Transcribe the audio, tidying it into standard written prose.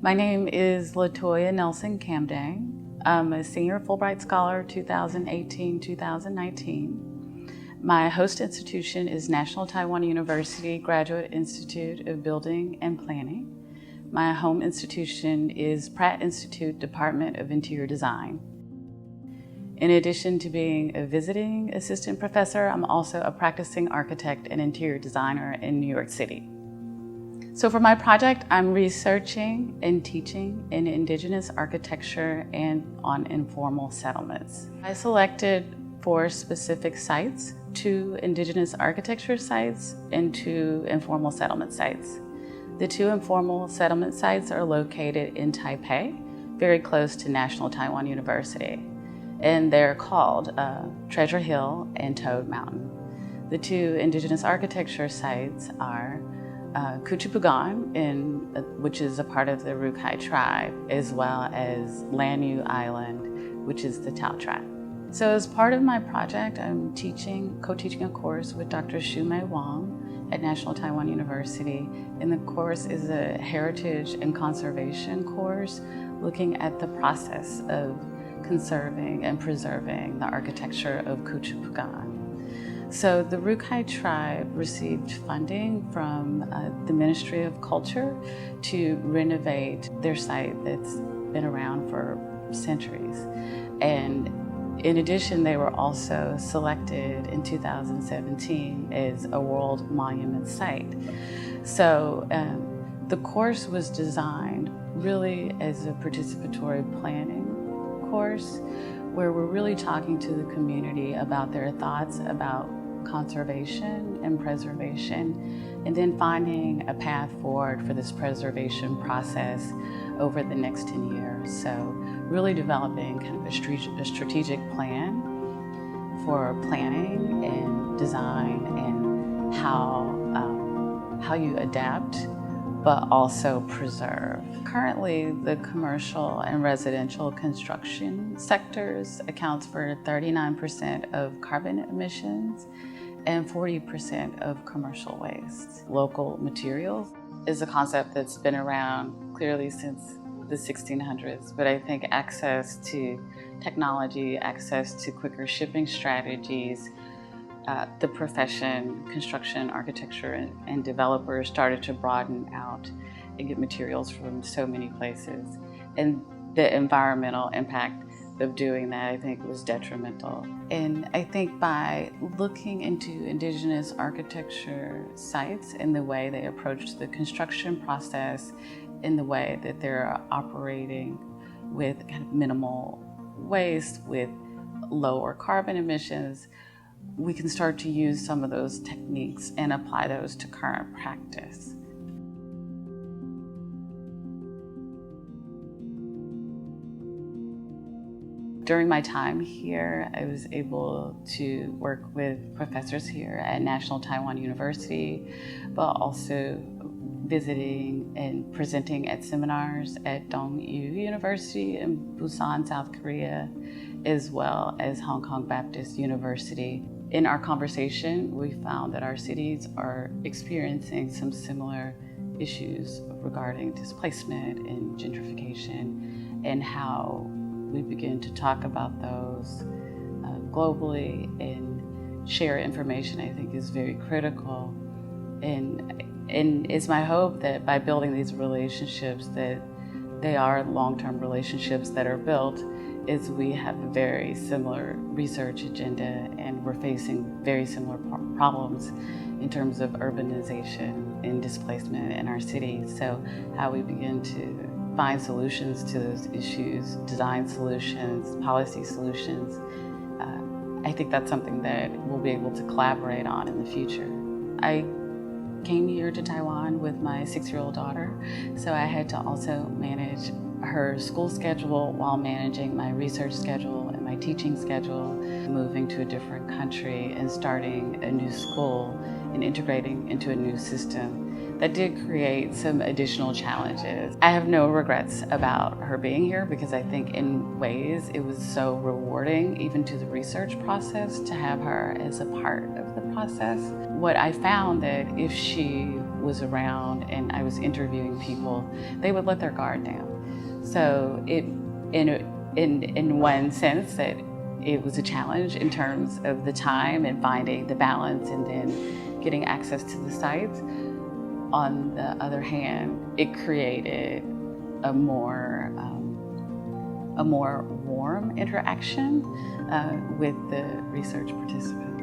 My name is Latoya Nelson Kamdang. I'm a Senior Fulbright Scholar 2018-2019. My host institution is National Taiwan University Graduate Institute of Building and Planning. My home institution is Pratt Institute Department of Interior Design. In addition to being a visiting assistant professor, I'm also a practicing architect and interior designer in New York City. So for my project, I'm researching and teaching in Indigenous architecture and on informal settlements. I selected 4 specific sites, 2 Indigenous architecture sites and 2 informal settlement sites. The 2 informal settlement sites are located in Taipei, very close to National Taiwan University, and they're called Treasure Hill and Toad Mountain. The 2 Indigenous architecture sites are Kucapungane, which is a part of the Rukai tribe, as well as Lanyu Island, which is the Tao tribe. So as part of my project, I'm co-teaching a course with Dr. Shu-Mei Huang at National Taiwan University. And the course is a heritage and conservation course looking at the process of conserving and preserving the architecture of Kucapungane. So the Rukai tribe received funding from the Ministry of Culture to renovate their site that's been around for centuries. And in addition, they were also selected in 2017 as a World Monument Site. So the course was designed really as a participatory planning course where we're really talking to the community about their thoughts about conservation and preservation, and then finding a path forward for this preservation process over the next 10 years. So really developing kind of a strategic plan for planning and design and how you adapt but also preserve. Currently, the commercial and residential construction sectors accounts for 39% of carbon emissions and 40% of commercial waste. Local materials is a concept that's been around clearly since the 1600s, but I think access to technology, access to quicker shipping strategies, the profession, construction, architecture, and developers started to broaden out and get materials from so many places. And the environmental impact of doing that, I think, was detrimental. And I think by looking into Indigenous architecture sites and the way they approach the construction process, in the way that they're operating with kind of minimal waste, with lower carbon emissions, we can start to use some of those techniques and apply those to current practice. During my time here, I was able to work with professors here at National Taiwan University, but also visiting and presenting at seminars at Dongyu University in Busan, South Korea, as well as Hong Kong Baptist University. In our conversation, we found that our cities are experiencing some similar issues regarding displacement and gentrification, and how we begin to talk about those globally and share information, I think, is very critical. And it's my hope that by building these relationships, that they are long-term relationships that are built, is we have a very similar research agenda and we're facing very similar problems in terms of urbanization and displacement in our cities. So how we begin to find solutions to those issues, design solutions, policy solutions, I think that's something that we'll be able to collaborate on in the future. I came here to Taiwan with my 6-year-old daughter, so I had to also manage her school schedule while managing my research schedule and my teaching schedule, moving to a different country and starting a new school and integrating into a new system. That did create some additional challenges. I have no regrets about her being here because I think in ways it was so rewarding, even to the research process, to have her as a part of the process. What I found that if she was around and I was interviewing people, they would let their guard down. So in one sense that it was a challenge in terms of the time and finding the balance and then getting access to the sites. On the other hand, it created a more warm interaction with the research participants.